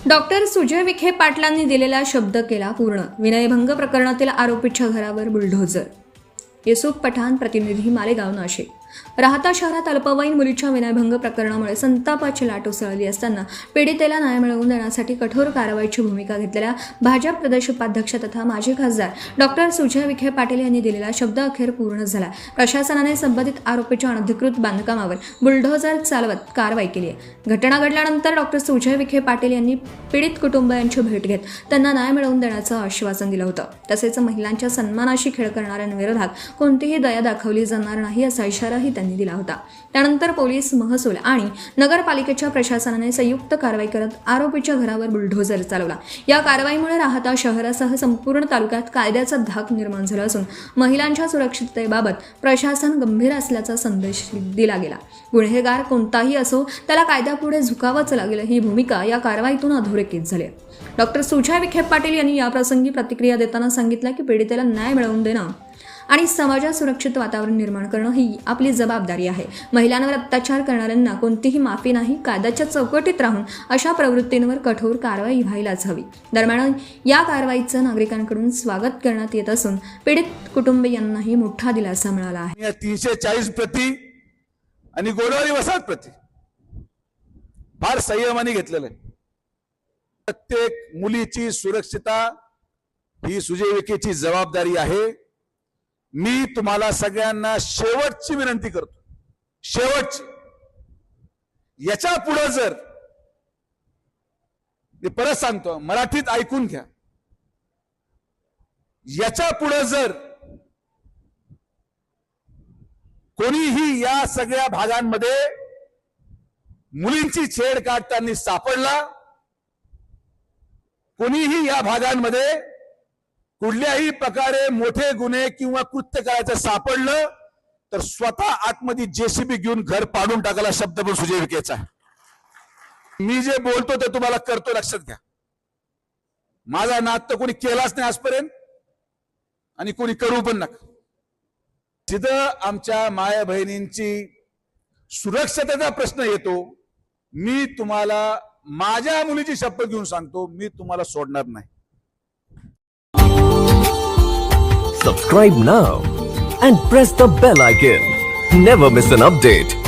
Doctor Sujay Vikhe पाटलांनी दिलेला शब्द केला पूर्ण. विनयभंग प्रकरणातील आरोपीच्या घरावर बुलडोझर. युसुफ पठाण, प्रतिनिधी, मालेगाव, नाशिक. राहता शहरात अल्पवयीन मुलीच्या विनयभंग प्रकरणामुळे संतापाची लाट उसळली असताना पीडितेला न्याय मिळवून देण्यासाठी कठोर कारवाईची भूमिका घेतलेल्या भाजप प्रदेश उपाध्यक्ष तथा माजी खासदार डॉक्टर सुजय विखे पाटील यांनी दिलेला शब्द अखेर पूर्ण झाला. प्रशासनाने संबंधित आरोपीच्या अनधिकृत बांधकामावर बुलडोझर चालवत कारवाई केली आहे. घटना घडल्यानंतर डॉक्टर सुजय विखे पाटील यांनी पीडित कुटुंबियांची भेट घेत त्यांना न्याय मिळवून देण्याचं आश्वासन दिलं होतं. तसेच महिलांच्या सन्मानाशी खेळ करणाऱ्यांविरोधात कोणतीही दया दाखवली जाणार नाही असा इशाराही त्यांनी दिला होता. त्यानंतर पोलीस, महसूल आणि नगरपालिकेच्या प्रशासनाने संयुक्त कारवाई करत आरोपीच्या घरावर बुलडोझर चालवला. या कारवाईमुळे राहता शहरासह संपूर्ण तालुक्यात कायद्याचा धाक निर्माण झाला असून महिलांच्या सुरक्षिततेबाबत प्रशासन गंभीर असल्याचा संदेश दिला गेला. गुन्हेगार कोणताही असो त्याला कायद्यापुढे झुकावंच लागेल ही भूमिका या कारवाईतून अधोरेखित झाली. डॉक्टर सुजय विखे पाटील यांनी याप्रसंगी प्रतिक्रिया देताना सांगितलं की पीडितेला न्याय मिळवून देणं आणि समाजात सुरक्षित वातावरण निर्माण करणं ही आपली जबाबदारी आहे. महिलांवर अत्याचार करणाऱ्यांना कोणतीही माफी नाही. कायद्याच्या चौकटीत राहून अशा प्रवृत्तींवर कठोर कारवाई व्हायलाच हवी. दरम्यान या कारवाईचं नागरिकांकडून स्वागत करण्यात येत असून पीडित कुटुंबियांनाही मोठा दिलासा मिळाला आहे. या 340 प्रति आणि गोदावरी वसाहत प्रति फार संयमाने घेतलेलं आहे. प्रत्येक मुलीची सुरक्षितता ही सुजय विखेची जबाबदारी आहे. मी तुम्हाला सगळ्यांना शेवटची विनंती करतो, शेवटची. याच्या पुढे जर, मी परत सांगतो, मराठीत ऐकून घ्या, याच्या पुढे जर कोणीही या सगळ्या भागांमध्ये मुलींची छेड काढताना सापडला, कोणीही या भागांमध्ये कुठल्याही प्रकारे मोठे गुन्हे किंवा कृत्य करायचं सापडलं तर स्वतः आतमध्ये जेसीबी घेऊन घर पाडून टाकायला शब्द पण सुजय विखेचा आहे. मी जे बोलतो ते तुम्हाला करतो, लक्षात घ्या. माझा नाद तर कोणी केलाच नाही आजपर्यंत आणि कोणी करू पण नका. जिथं आमच्या माया बहिणींची सुरक्षतेचा प्रश्न येतो, मी तुम्हाला माझ्या मुलीची शपथ घेऊन सांगतो, मी तुम्हाला सोडणार नाही. Subscribe now and press the bell icon. Never miss an update.